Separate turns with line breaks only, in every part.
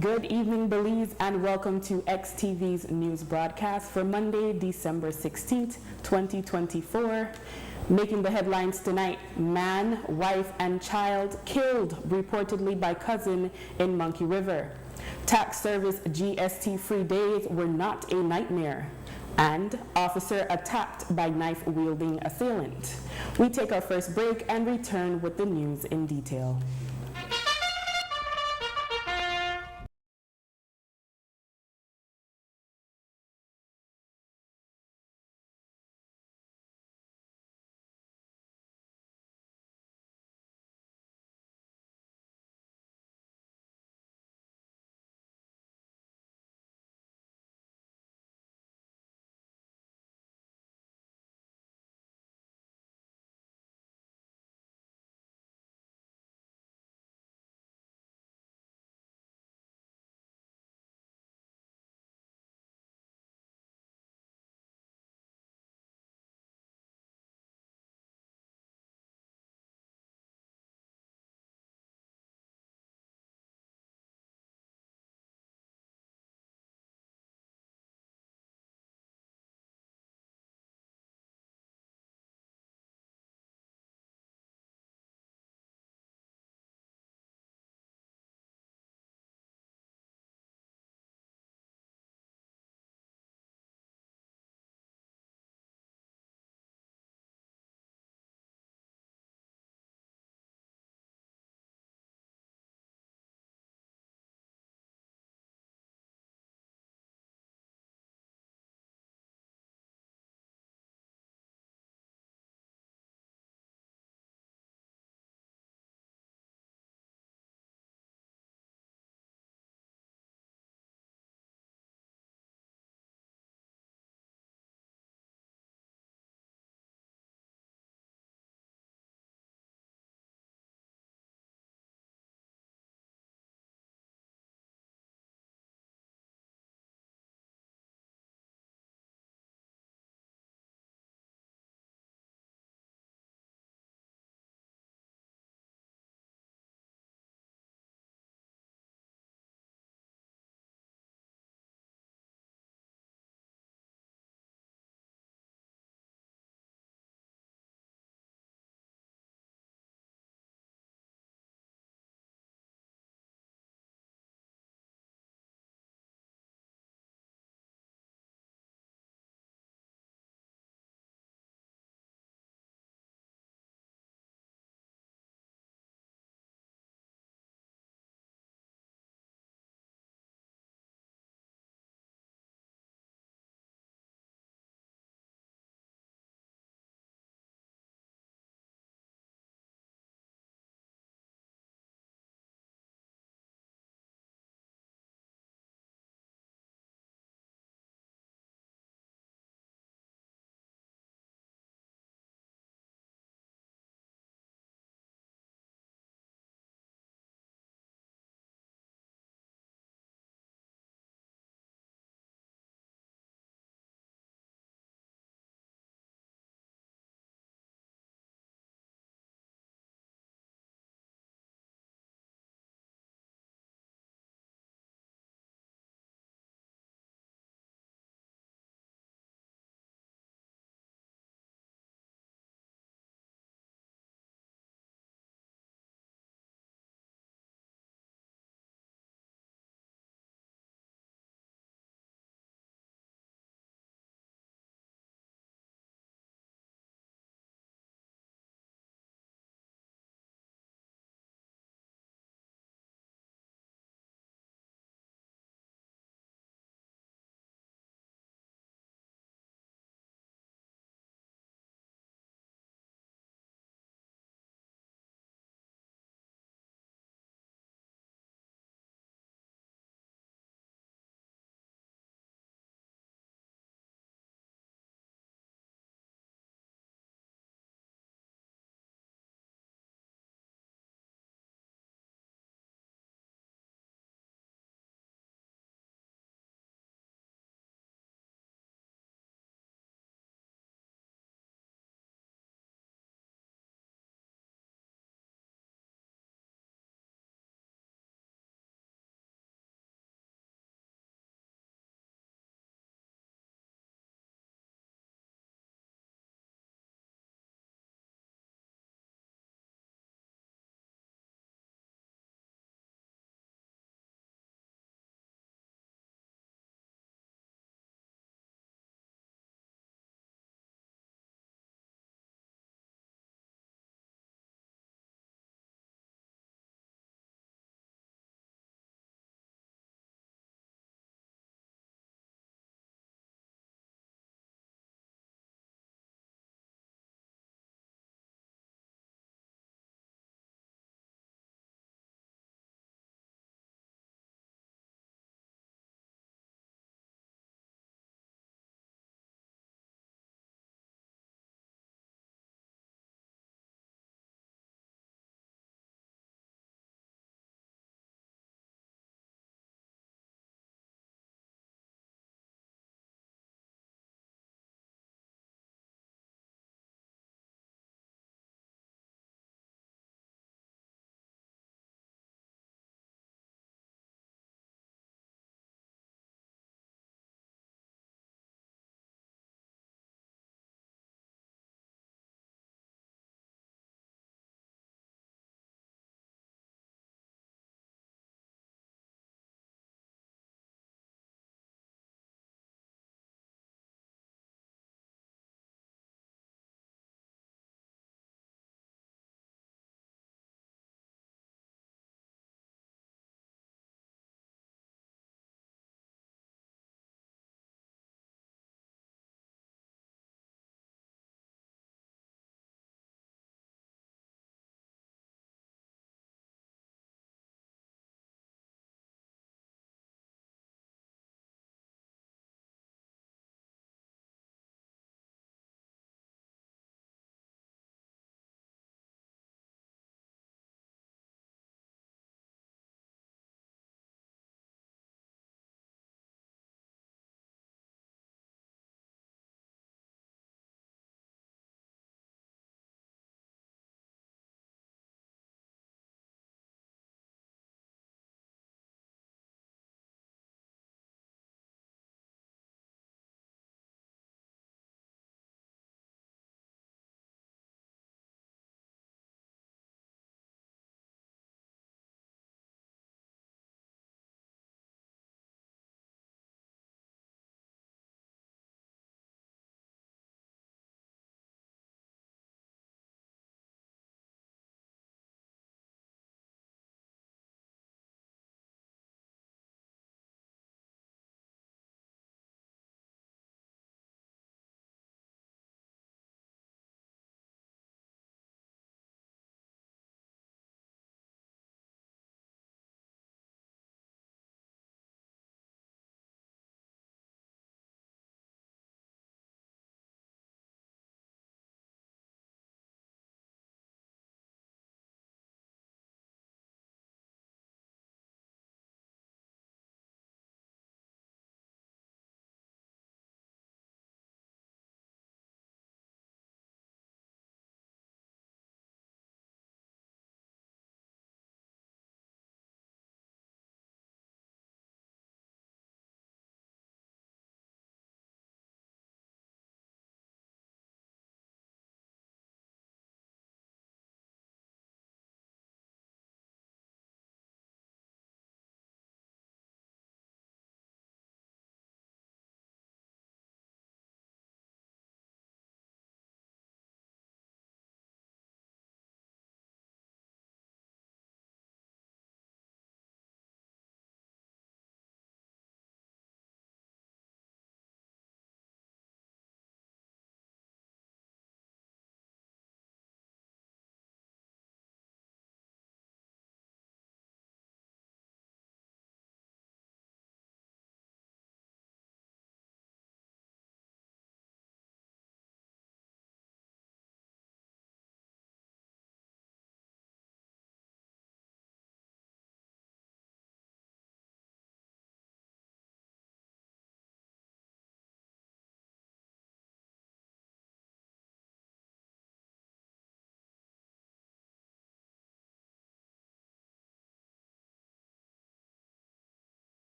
Good evening, Belize, and welcome to XTV's news broadcast for Monday, December 16th, 2024. Making the headlines tonight, man, wife, and child killed reportedly by cousin in Monkey River. Tax service GST-free days were not a nightmare. And officer attacked by knife-wielding assailant. We take our first break and return with the news in detail.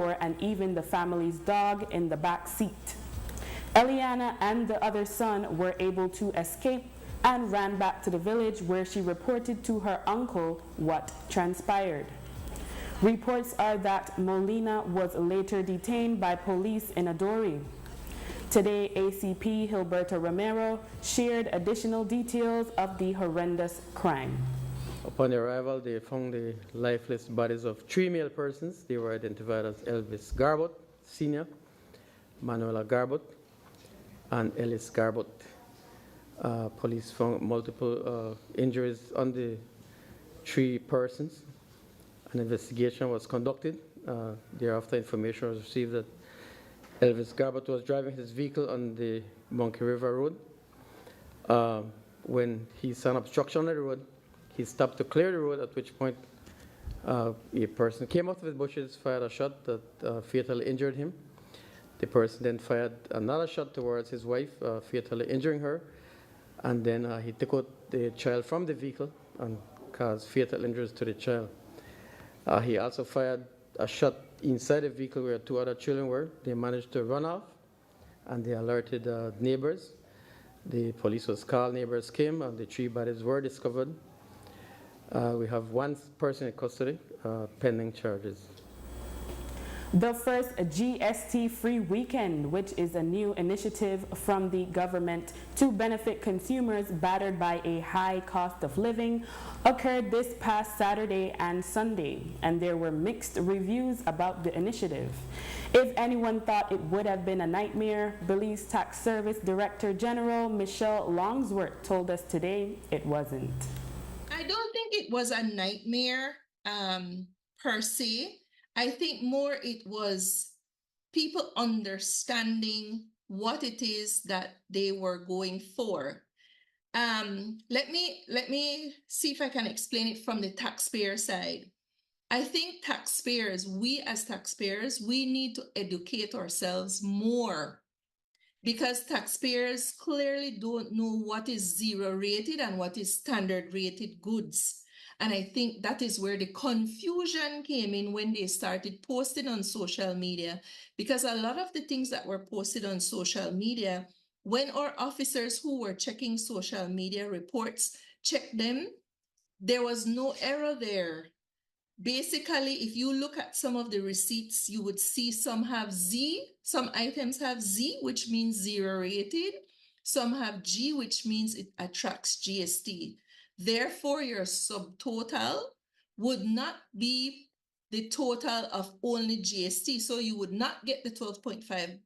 door and even the family's dog in the back seat. Eliana and the other son were able to escape and ran back to the village where she reported to her uncle what transpired. Reports are that Molina was later detained by police in Adori. Today, ACP Gilberto Romero shared additional details of the horrendous crime.
Upon arrival, they found the lifeless bodies of 3 male persons. They were identified as Elvis Garbot, Sr., Manuela Garbot, and Ellis Garbot. Police found multiple injuries on the 3 persons. An investigation was conducted. Thereafter, information was received that Elvis Garbot was driving his vehicle on the Monkey River Road. When he saw an obstruction on the road, he stopped to clear the road, at which point a person came out of the bushes, fired a shot that fatally injured him. The person then fired another shot towards his wife, fatally injuring her. And then he took out the child from the vehicle and caused fatal injuries to the child. He also fired a shot inside the vehicle where 2 other children were. They managed to run off, and they alerted neighbors. The police was called, neighbors came, and the 3 bodies were discovered. We have 1 person in custody, pending charges.
The first GST-free weekend, which is a new initiative from the government to benefit consumers battered by a high cost of living, occurred this past Saturday and Sunday, and there were mixed reviews about the initiative. If anyone thought it would have been a nightmare, Belize Tax Service Director General Michelle Longsworth told us today it wasn't.
I don't think it was a nightmare per se. I think more it was people understanding what it is that they were going for. Let me see if I can explain it from the taxpayer side. I think taxpayers, we as taxpayers, we need to educate ourselves more, because taxpayers clearly don't know what is zero rated and what is standard rated goods. And I think that is where the confusion came in when they started posting on social media, because a lot of the things that were posted on social media, when our officers who were checking social media reports checked them, there was no error there. Basically, if you look at some of the receipts, you would see some have Z, some items have Z, which means zero rated. Some have G, which means it attracts GST. Therefore, your subtotal would not be the total of only GST. So you would not get the 12.5%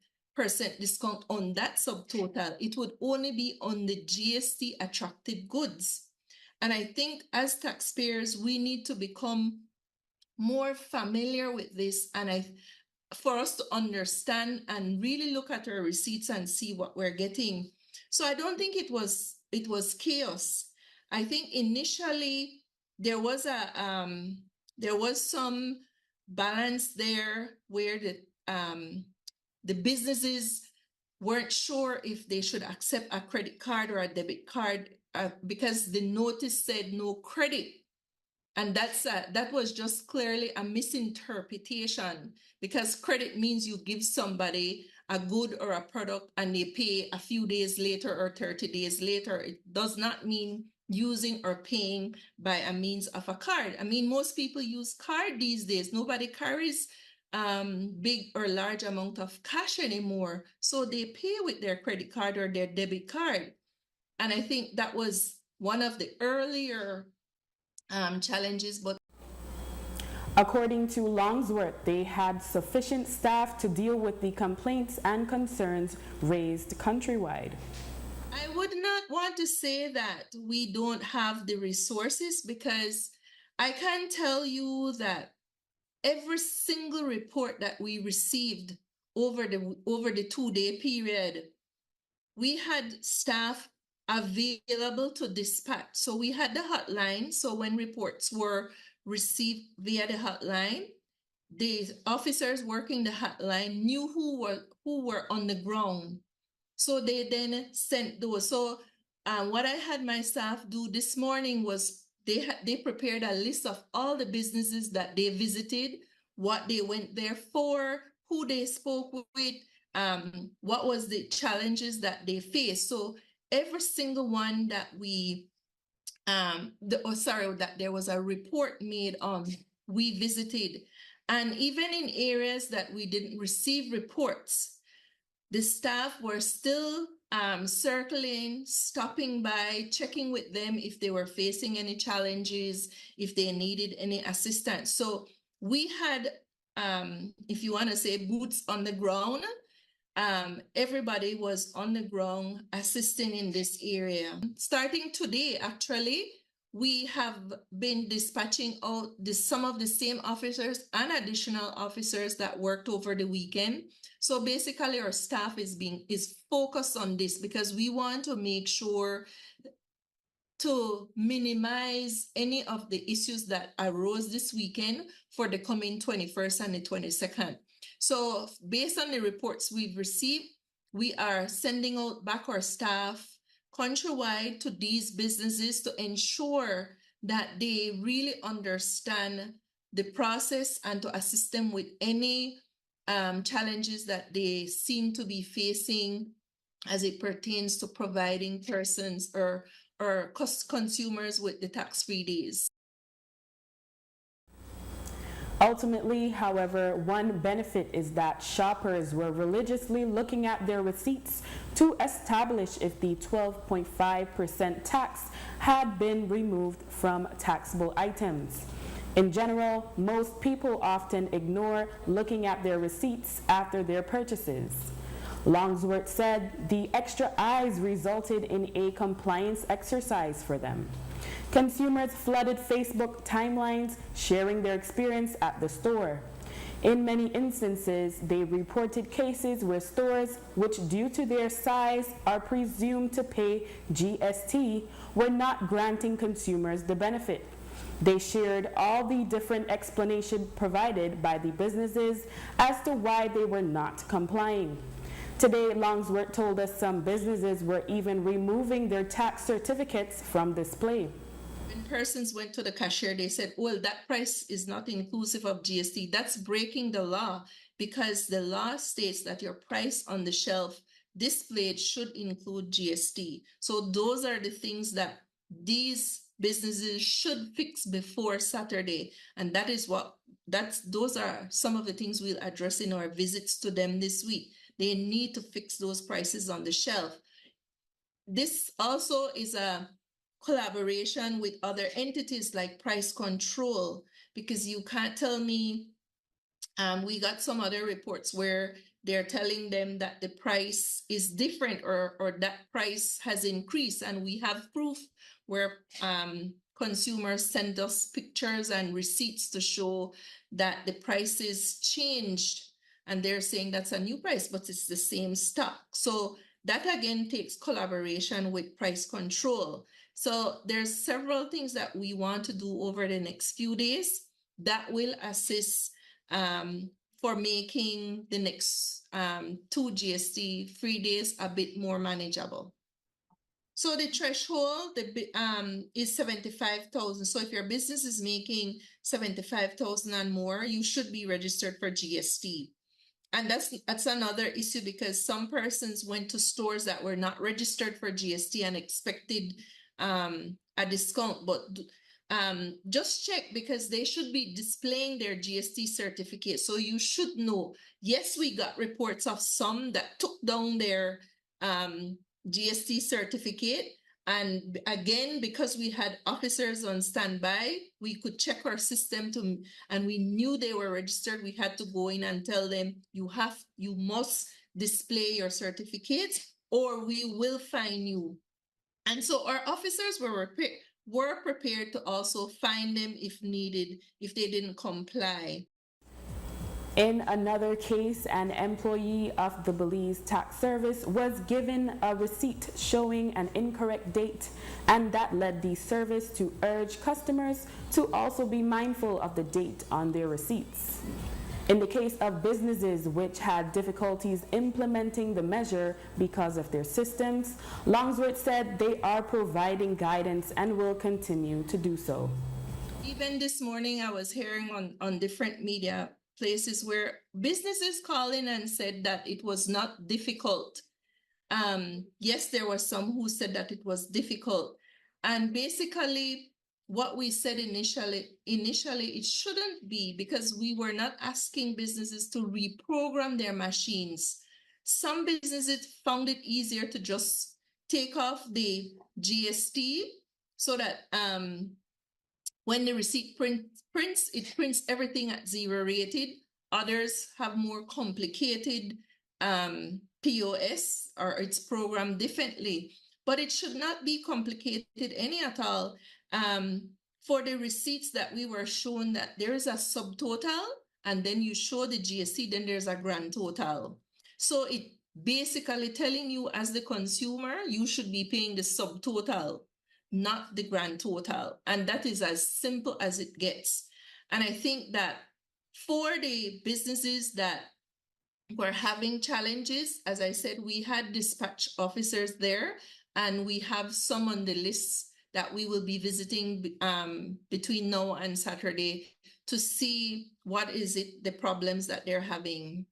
discount on that subtotal. It would only be on the GST attracted goods. And I think as taxpayers, we need to become more familiar with this, and for us to understand and really look at our receipts and see what we're getting. So I don't think it was chaos. I think initially there was some balance there where the businesses weren't sure if they should accept a credit card or a debit card because the notice said no credit. And that was just clearly a misinterpretation, because credit means you give somebody a good or a product and they pay a few days later or 30 days later. It does not mean using or paying by a means of a card. I mean, most people use card these days. Nobody carries big or large amount of cash anymore. So they pay with their credit card or their debit card. And I think that was one of the earlier challenges. But
according to Longsworth, they had sufficient staff to deal with the complaints and concerns raised countrywide.
I would not want to say that we don't have the resources, because I can tell you that every single report that we received over the 2-day period, we had staff available to dispatch. So we had the hotline. So when reports were received via the hotline, the officers working the hotline knew who were on the ground. So they then sent those. So what I had my staff do this morning was they prepared a list of all the businesses that they visited what they went there for, who they spoke with, what was the challenges that they faced. So every single one that that there was a report made on, we visited. And even in areas that we didn't receive reports, the staff were still circling, stopping by, checking with them if they were facing any challenges, if they needed any assistance. So we had, if you want to say, boots on the ground. Everybody was on the ground assisting in this area. Starting today, actually, we have been dispatching out some of the same officers and additional officers that worked over the weekend. So basically our staff is focused on this because we want to make sure to minimize any of the issues that arose this weekend for the coming 21st and the 22nd. So based on the reports we've received, we are sending out back our staff countrywide to these businesses to ensure that they really understand the process and to assist them with any challenges that they seem to be facing as it pertains to providing persons or consumers with the tax-free days.
Ultimately, however, one benefit is that shoppers were religiously looking at their receipts to establish if the 12.5% tax had been removed from taxable items. In general, most people often ignore looking at their receipts after their purchases. Longsworth said the extra eyes resulted in a compliance exercise for them. Consumers flooded Facebook timelines, sharing their experience at the store. In many instances, they reported cases where stores, which due to their size are presumed to pay GST, were not granting consumers the benefit. They shared all the different explanations provided by the businesses as to why they were not complying. Today, Longsworth told us some businesses were even removing their tax certificates from display.
When persons went to the cashier, they said, well, that price is not inclusive of GST. That's breaking the law because the law states that your price on the shelf displayed should include GST. So those are the things that these businesses should fix before Saturday. And those are some of the things we'll address in our visits to them this week. They need to fix those prices on the shelf. This also is a collaboration with other entities like price control, because you can't tell me, we got some other reports where they're telling them that the price is different or that price has increased, and we have proof where consumers send us pictures and receipts to show that the prices changed, and they're saying that's a new price, but it's the same stock. So that again takes collaboration with price control. So there's several things that we want to do over the next few days that will assist for making the next 2 GST free days a bit more manageable. So the threshold is 75,000. So if your business is making 75,000 and more, you should be registered for GST. And that's another issue, because some persons went to stores that were not registered for GST and expected a discount, but just check, because they should be displaying their GST certificate. So you should know, yes, we got reports of some that took down their GST certificate. And again, because we had officers on standby, we could check our system and we knew they were registered. We had to go in and tell them, you must display your certificate or we will fine you. And so our officers were prepared to also fine them if needed, if they didn't comply.
In another case, an employee of the Belize Tax Service was given a receipt showing an incorrect date, and that led the service to urge customers to also be mindful of the date on their receipts. In the case of businesses which had difficulties implementing the measure because of their systems, Longsworth said they are providing guidance and will continue to do so.
Even this morning, I was hearing on different media places where businesses called in and said that it was not difficult. Yes, there were some who said that it was difficult. And basically, what we said initially, it shouldn't be, because we were not asking businesses to reprogram their machines. Some businesses found it easier to just take off the GST so that when the receipt prints, it prints everything at zero rated. Others have more complicated POS, or it's programmed differently. But it should not be complicated any at all. For the receipts that we were shown, that there is a subtotal, and then you show the GST, then there's a grand total. So it basically telling you, as the consumer, you should be paying the subtotal, not the grand total. And that is as simple as it gets. And I think that for the businesses that were having challenges, as I said, we had dispatch officers there, and we have some on the list that we will be visiting between now and Saturday to see what is it, the problems that they're having.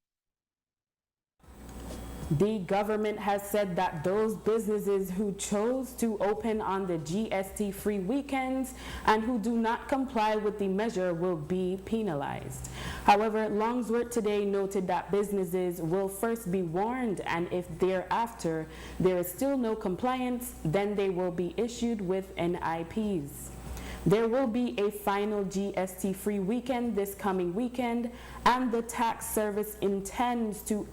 The government has said that those businesses who chose to open on the GST-free weekends and who do not comply with the measure will be penalized. However, Longsworth today noted that businesses will first be warned, and if thereafter there is still no compliance, then they will be issued with NIPs. There will be a final GST-free weekend this coming weekend, and the tax service intends to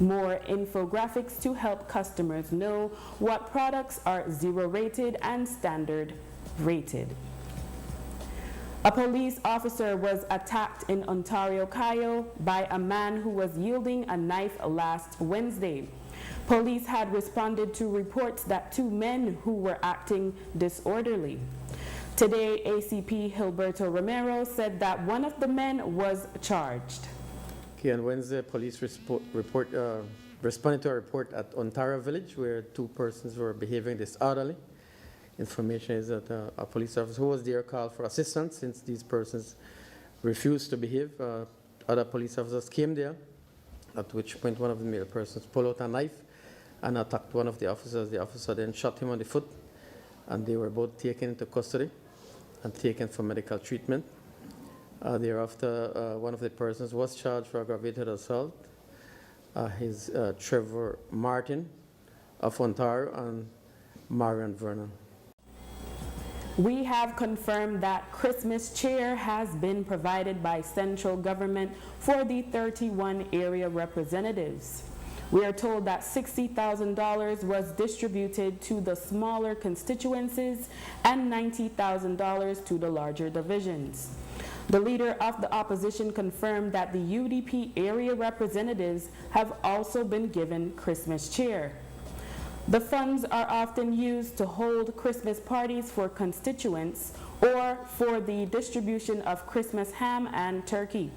more infographics to help customers know what products are zero rated and standard rated. A police officer was attacked in Ontario, Kyle, by a man who was wielding a knife last Wednesday. Police had responded to reports that two men who were acting disorderly. Today, ACP Gilberto Romero said that one of the men was charged.
On Wednesday, police responded to a report at Ontario Village where two persons were behaving disorderly. Information is that a police officer who was there called for assistance since these persons refused to behave. Other police officers came there, at which point one of the male persons pulled out a knife and attacked one of the officers. The officer then shot him on the foot, and they were both taken into custody and taken for medical treatment. Thereafter, one of the persons was charged for aggravated assault. He's Trevor Martin of Ontario and Marion Vernon.
We have confirmed that Christmas cheer has been provided by central government for the 31 area representatives. We are told that $60,000 was distributed to the smaller constituencies and $90,000 to the larger divisions. The leader of the opposition confirmed that the UDP area representatives have also been given Christmas cheer. The funds are often used to hold Christmas parties for constituents or for the distribution of Christmas ham and turkey.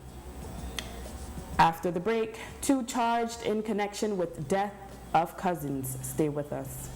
After the break, two charged in connection with death of cousins. Stay with us.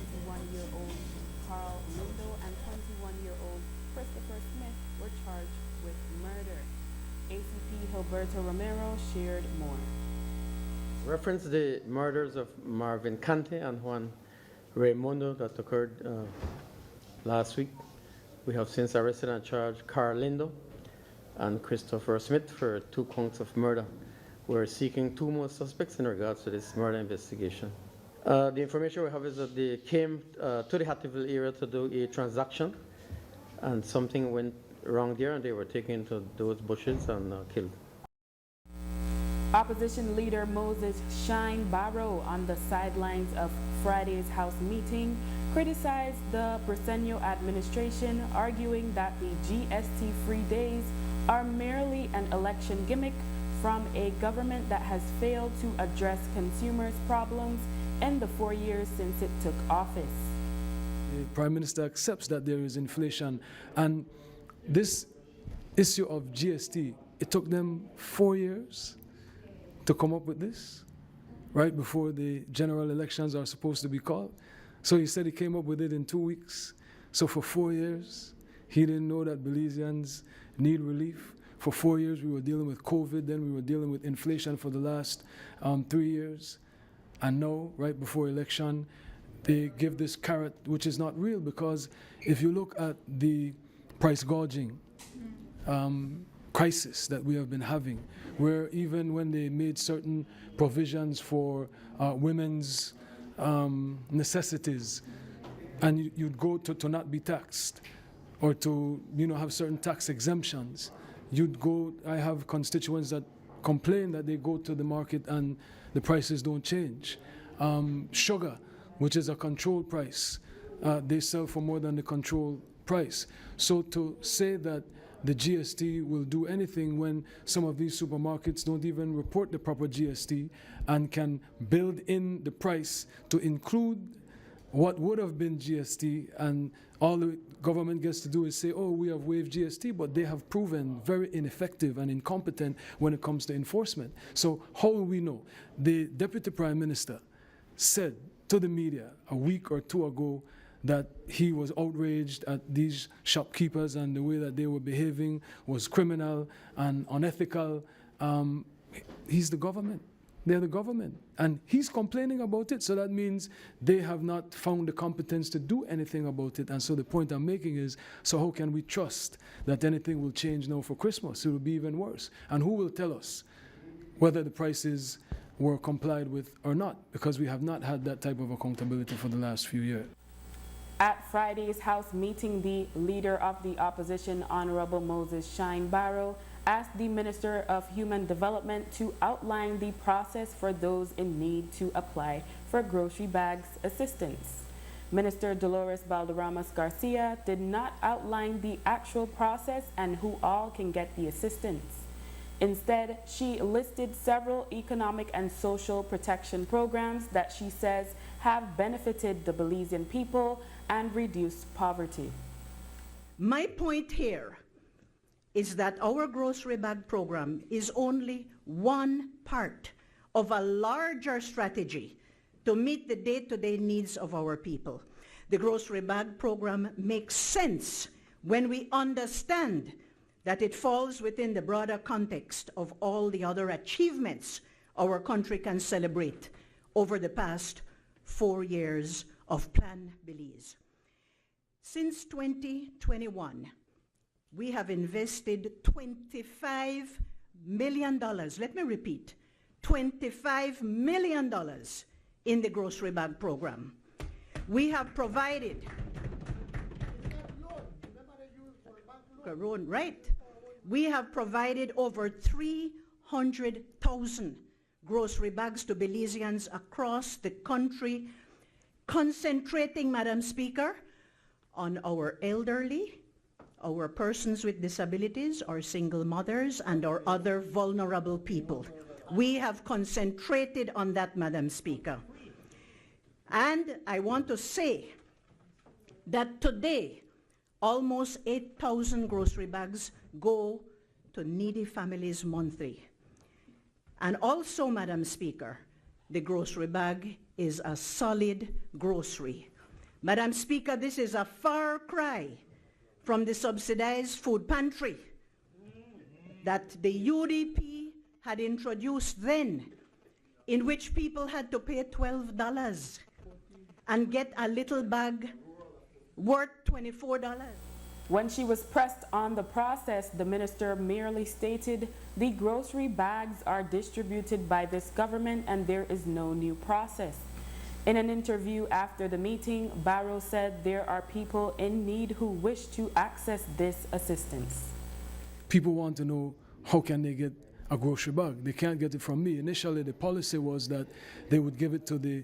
21-year-old Carl Lindo and 21-year-old Christopher Smith were charged with murder. ACP Gilberto Romero shared more.
Reference the murders of Marvin Cante and Juan Raimundo that occurred last week. We have since arrested and charged Carl Lindo and Christopher Smith for 2 counts of murder. We're seeking 2 more suspects in regards to this murder investigation. The information we have is that they came to the Hattieville area to do a transaction, and something went wrong there, and they were taken to those bushes and killed.
Opposition leader Moses Shine Barrow, on the sidelines of Friday's House meeting, criticized the Briceño administration, arguing that the GST-free days are merely an election gimmick from a government that has failed to address consumers' problems in the 4 years since it took office.
The Prime Minister accepts that there is inflation, and this issue of GST, it took them 4 years to come up with this, right before the general elections are supposed to be called. So he said he came up with it in 2 weeks. So for 4 years, he didn't know that Belizeans need relief. For 4 years, we were dealing with COVID, then we were dealing with inflation for the last 3 years. And now, right before election, they give this carrot, which is not real, because if you look at the price gouging crisis that we have been having, where even when they made certain provisions for women's necessities, and you'd go to not be taxed, or to have certain tax exemptions, you'd go. I have constituents that complain that they go to the market and the prices don't change. Sugar, which is a controlled price, they sell for more than the controlled price. So to say that the GST will do anything when some of these supermarkets don't even report the proper GST and can build in the price to include what would have been GST, and all the government gets to do is say, oh, we have waived GST, but they have proven very ineffective and incompetent when it comes to enforcement. So how will we know? The Deputy Prime Minister said to the media a week or 2 ago that he was outraged at these shopkeepers and the way that they were behaving was criminal and unethical. He's the government. They're the government. And he's complaining about it, so that means they have not found the competence to do anything about it. And so the point I'm making is, so how can we trust that anything will change now for Christmas? It will be even worse. And who will tell us whether the prices were complied with or not? Because we have not had that type of accountability for the last few years.
At Friday's House meeting, the leader of the opposition, Honorable Moses Shine Barrow, asked the Minister of Human Development to outline the process for those in need to apply for grocery bags assistance. Minister Dolores Valderramas Garcia did not outline the actual process and who all can get the assistance. Instead, she listed several economic and social protection programs that she says have benefited the Belizean people and reduced poverty.
My point here is that our grocery bag program is only one part of a larger strategy to meet the day-to-day needs of our people. The grocery bag program makes sense when we understand that it falls within the broader context of all the other achievements our country can celebrate over the past 4 years of Plan Belize. Since 2021, we have invested $25 million, let me repeat, $25 million in the grocery bag program. We have provided, right? We have provided over 300,000 grocery bags to Belizeans across the country, concentrating, Madam Speaker, on our elderly, our persons with disabilities, our single mothers, and our other vulnerable people. We have concentrated on that, Madam Speaker. And I want to say that today, almost 8,000 grocery bags go to needy families monthly. And also, Madam Speaker, the grocery bag is a solid grocery. Madam Speaker, this is a far cry from the subsidized food pantry that the UDP had introduced then, in which people had to pay $12 and get a little bag worth $24.
When she was pressed on the process, the minister merely stated the grocery bags are distributed by this government and there is no new process. In an interview after the meeting, Barrow said there are people in need who wish to access this assistance.
People want to know, how can they get a grocery bag? They can't get it from me. Initially, the policy was that they would give it to the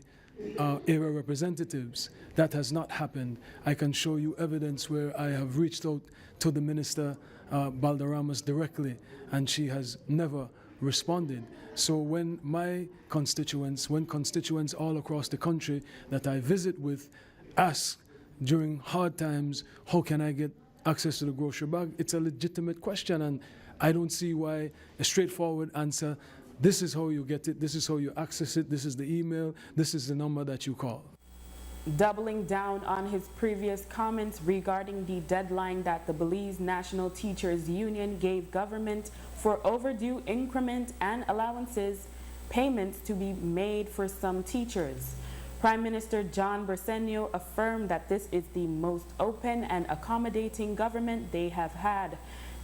area representatives. That has not happened. I can show you evidence where I have reached out to the minister, Baldaramas, directly, and she has never responded. So when my constituents, when constituents all across the country that I visit with ask during hard times, how can I get access to the grocery bag? It's a legitimate question, and I don't see why a straightforward answer, this is how you get it, this is how you access it, this is the email, this is the number that you call.
Doubling down on his previous comments regarding the deadline that the Belize National Teachers Union gave government for overdue increment and allowances payments to be made for some teachers, Prime Minister John Bersenio affirmed that this is the most open and accommodating government they have had,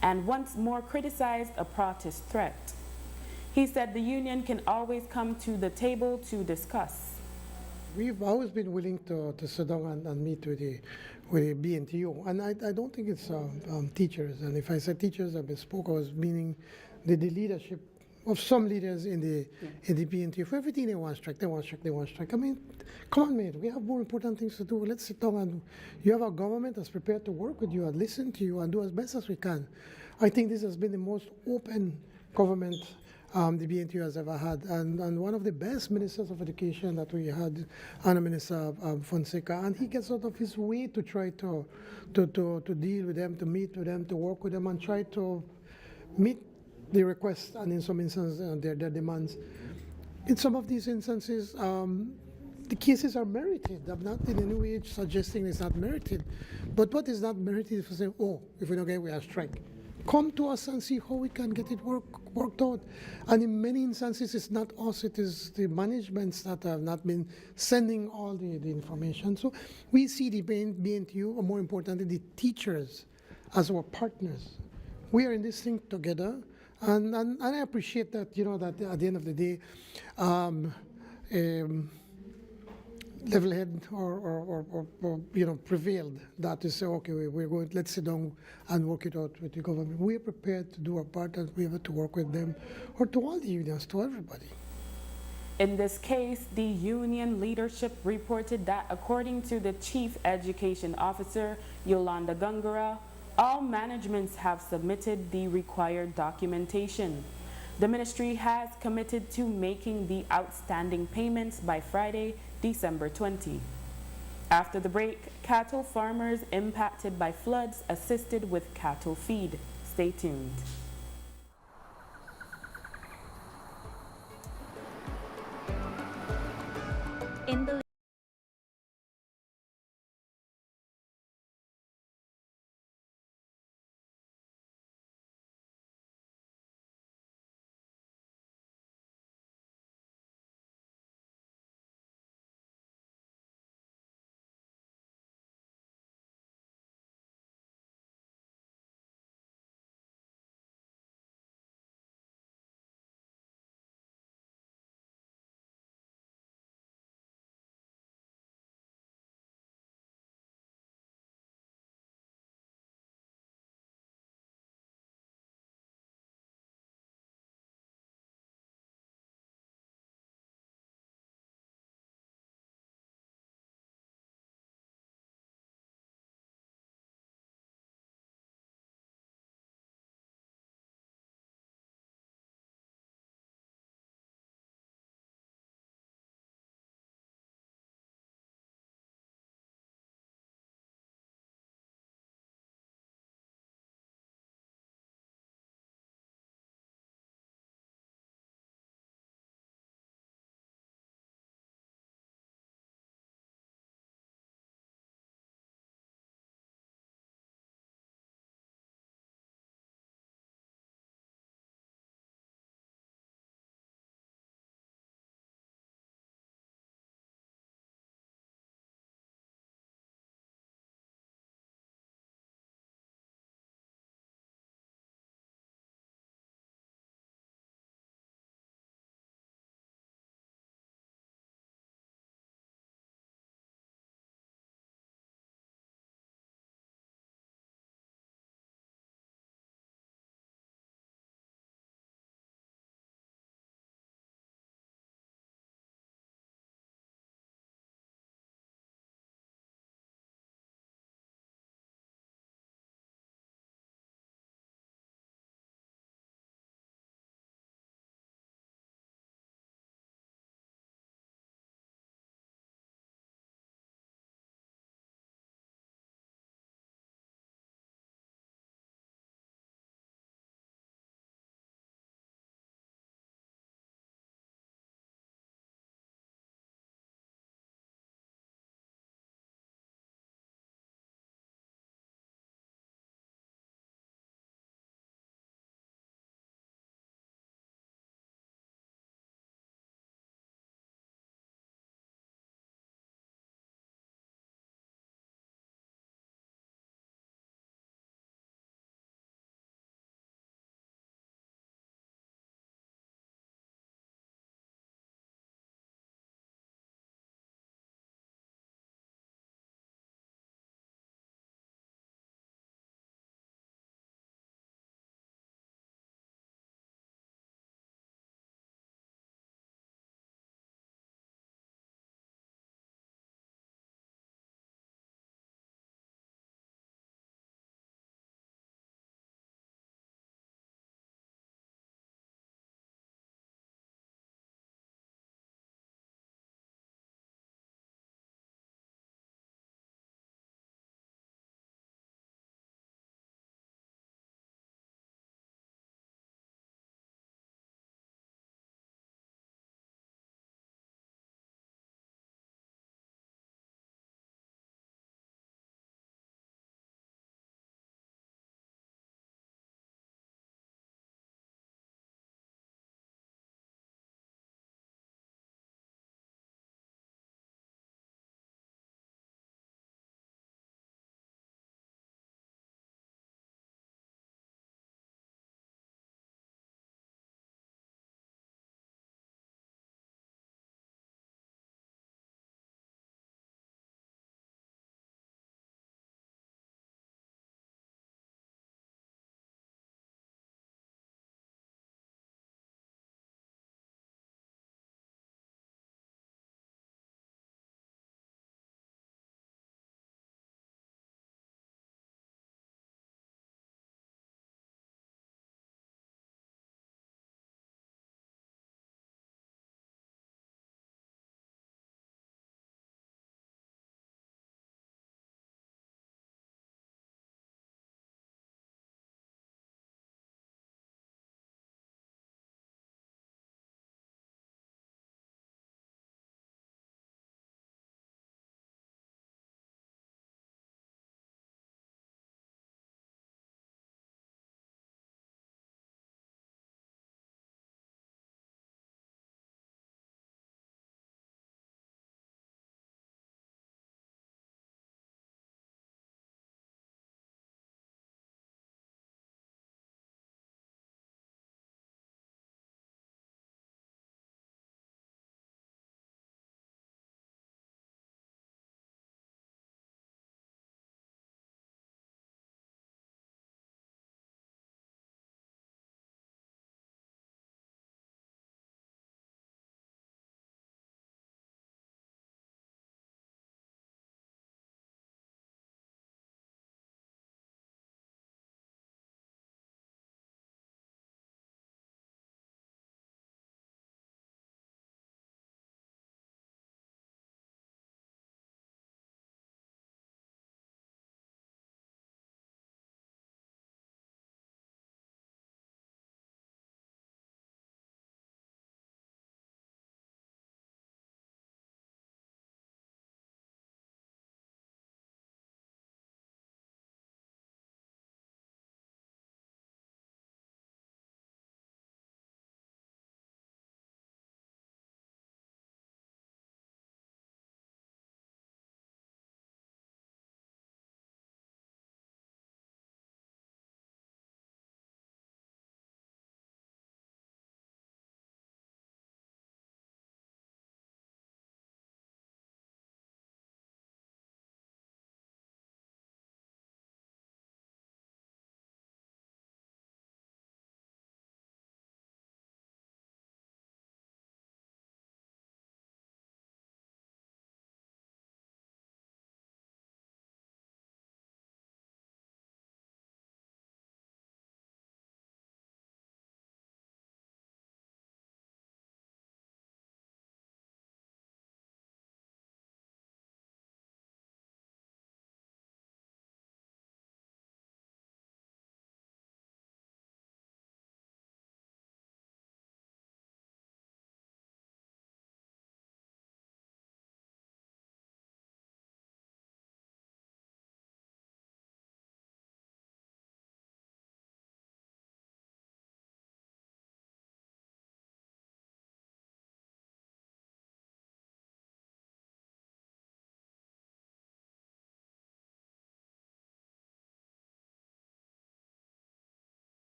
and once more criticized a protest threat. He said the union can always come to the table to discuss.
We've always been willing to sit down and meet with the BNTU, and I don't think it's teachers. And if I said teachers, I misspoke. I was meaning the leadership of some leaders in the BNTU. For everything they want strike, they want strike, they want strike. I mean, come on, mate. We have more important things to do. Let's sit down and you have a government that's prepared to work with you and listen to you and do as best as we can. I think this has been the most open government the BNTU has ever had, and one of the best ministers of education that we had, Honourable Minister Fonseca, and he gets out of his way to try to deal with them, to meet with them, to work with them, and try to meet the requests and in some instances their demands. In some of these instances, the cases are merited. I'm not in any way suggesting it's not merited, but what is not merited is to say, oh, if we don't get it, we have strike. Come to us and see how we can get it worked out. And in many instances, it's not us, it is the managements that have not been sending all the information. So we see the BNTU, or more importantly, the teachers as our partners. We are in this thing together, and I appreciate that, you know, that at the end of the day, level head or you know, prevailed that to say, okay, we're going, let's sit down and work it out with the government. We are prepared to do our part, and we have to work with them, or to all the unions, to everybody.
In this case, the union leadership reported that according to the Chief Education Officer, Yolanda Gungara, all managements have submitted the required documentation. The ministry has committed to making the outstanding payments by Friday, December 20. After the break, cattle farmers impacted by floods assisted with cattle feed. Stay tuned.
In the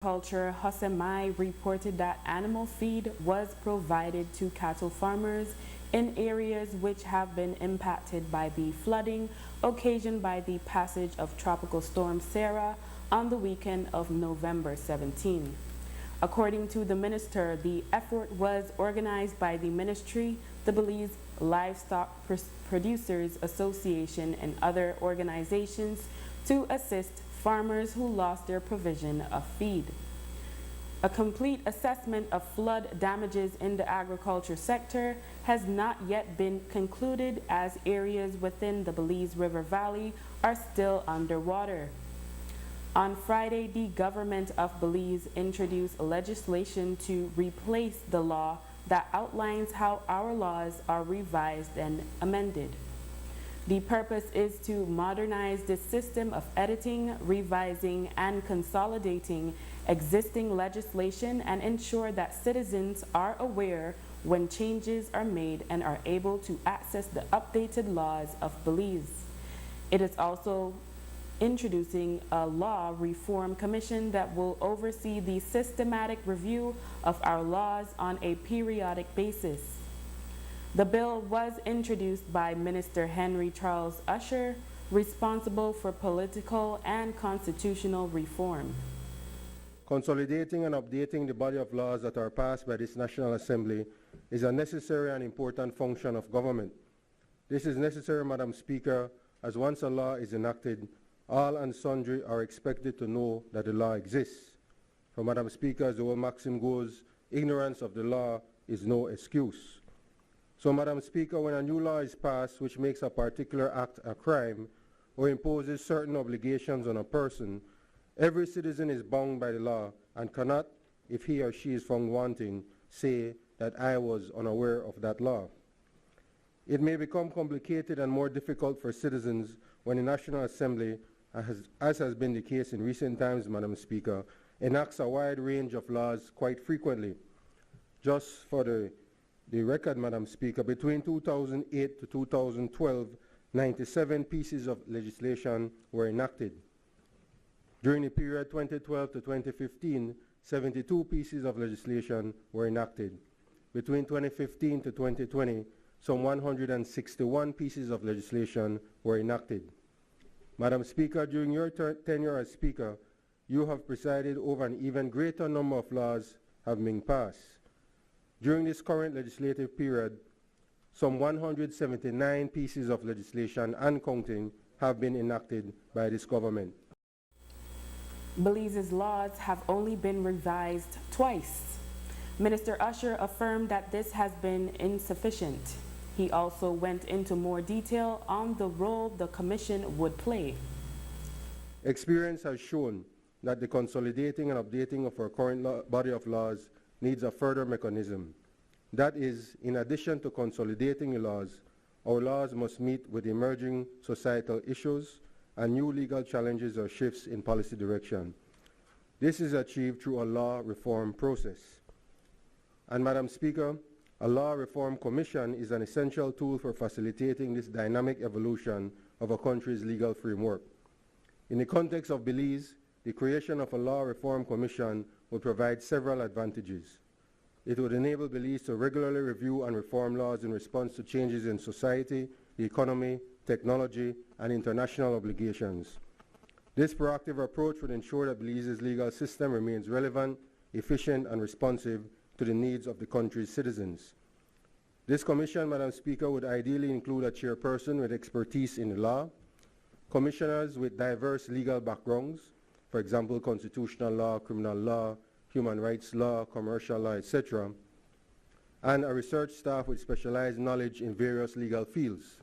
Agriculture Hosemai reported that animal feed was provided to cattle farmers in areas which have been impacted by the flooding occasioned by the passage of Tropical Storm Sarah on the weekend of November 17. According to the minister, the effort was organized by the ministry, the Belize Livestock Producers Association, and other organizations to assist farmers who lost their provision of feed. A complete assessment of flood damages in the agriculture sector has not yet been concluded, as areas within the Belize River Valley are still underwater. On Friday, the government of Belize introduced legislation to replace the law that outlines how our laws are revised and amended. The purpose is to modernize the system of editing, revising, and consolidating existing legislation and ensure that citizens are aware when changes are made and are able to access the updated laws of Belize. It is also introducing a law reform commission that will oversee the systematic review of our laws on a periodic basis. The bill was introduced by Minister Henry Charles Usher, responsible for political and constitutional reform.
Consolidating and updating the body of laws that are passed by this National Assembly is a necessary and important function of government. This is necessary, Madam Speaker, as once a law is enacted, all and sundry are expected to know that the law exists. For Madam Speaker, as the old maxim goes, ignorance of the law is no excuse. So, Madam Speaker, when a new law is passed which makes a particular act a crime or imposes certain obligations on a person, every citizen is bound by the law and cannot, if he or she is found wanting, say that I was unaware of that law. It may become complicated and more difficult for citizens when the National Assembly, as has been the case in recent times, Madam Speaker, enacts a wide range of laws quite frequently. Just for the record, Madam Speaker, between 2008 to 2012, 97 pieces of legislation were enacted. During the period 2012 to 2015, 72 pieces of legislation were enacted. Between 2015 to 2020, some 161 pieces of legislation were enacted. Madam Speaker, during your tenure as Speaker, you have presided over an even greater number of laws have been passed. During this current legislative period, some 179 pieces of legislation and counting have been enacted by this government.
Belize's laws have only been revised twice. Minister Usher affirmed that this has been insufficient. He also went into more detail on the role the commission would play.
Experience has shown that the consolidating and updating of our current body of laws needs a further mechanism. That is, in addition to consolidating the laws, our laws must meet with emerging societal issues and new legal challenges or shifts in policy direction. This is achieved through a law reform process. And Madam Speaker, a law reform commission is an essential tool for facilitating this dynamic evolution of a country's legal framework. In the context of Belize, the creation of a law reform commission would provide several advantages. It would enable Belize to regularly review and reform laws in response to changes in society, the economy, technology, and international obligations. This proactive approach would ensure that Belize's legal system remains relevant, efficient, and responsive to the needs of the country's citizens. This commission, Madam Speaker, would ideally include a chairperson with expertise in the law, commissioners with diverse legal backgrounds, for example, constitutional law, criminal law, human rights law, commercial law, etc., and a research staff with specialized knowledge in various legal fields.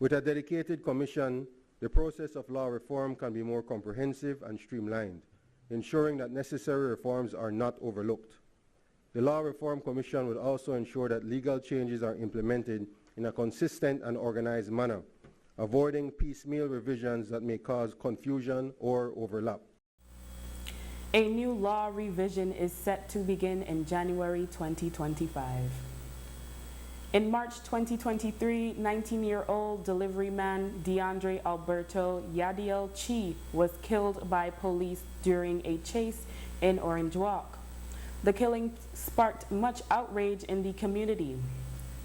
With a dedicated commission, the process of law reform can be more comprehensive and streamlined, ensuring that necessary reforms are not overlooked. The Law Reform Commission would also ensure that legal changes are implemented in a consistent and organized manner, avoiding piecemeal revisions that may cause confusion or overlap.
A new law revision is set to begin in January 2025. In March 2023, 19-year-old delivery man DeAndre Alberto Yadiel Chi was killed by police during a chase in Orange Walk. The killing sparked much outrage in the community.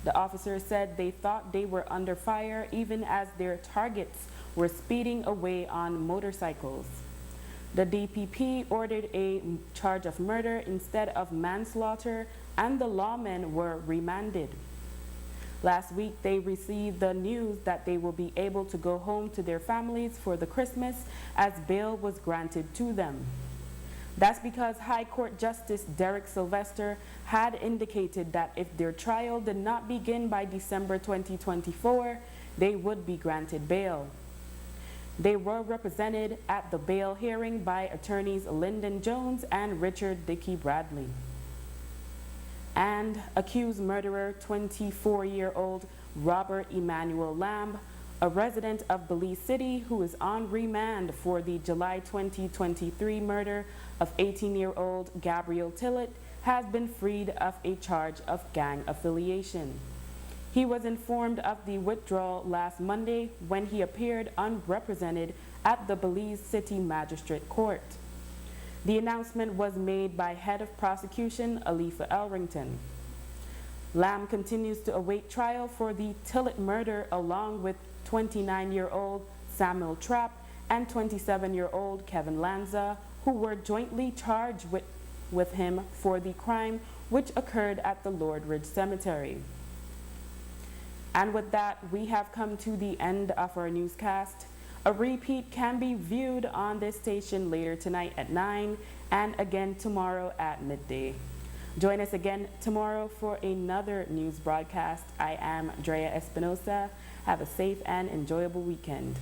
The officers said they thought they were under fire even as their targets were speeding away on motorcycles. The DPP ordered a charge of murder instead of manslaughter, and the lawmen were remanded. Last week, they received the news that they will be able to go home to their families for the Christmas as bail was granted to them. That's because High Court Justice Derek Sylvester had indicated that if their trial did not begin by December 2024, they would be granted bail. They were represented at the bail hearing by attorneys Lyndon Jones and Richard Dickey Bradley. And accused murderer 24-year-old Robert Emmanuel Lamb, a resident of Belize City who is on remand for the July 2023 murder of 18-year-old Gabriel Tillett, has been freed of a charge of gang affiliation. He was informed of the withdrawal last Monday when he appeared unrepresented at the Belize City Magistrate Court. The announcement was made by Head of Prosecution Alifa Elrington. Lamb continues to await trial for the Tillett murder along with 29-year-old Samuel Trapp and 27-year-old Kevin Lanza, who were jointly charged with him for the crime which occurred at the Lord Ridge Cemetery. And with that, we have come to the end of our newscast. A repeat can be viewed on this station later tonight at 9 and again tomorrow at midday. Join us again tomorrow for another news broadcast. I am Drea Espinosa. Have a safe and enjoyable weekend.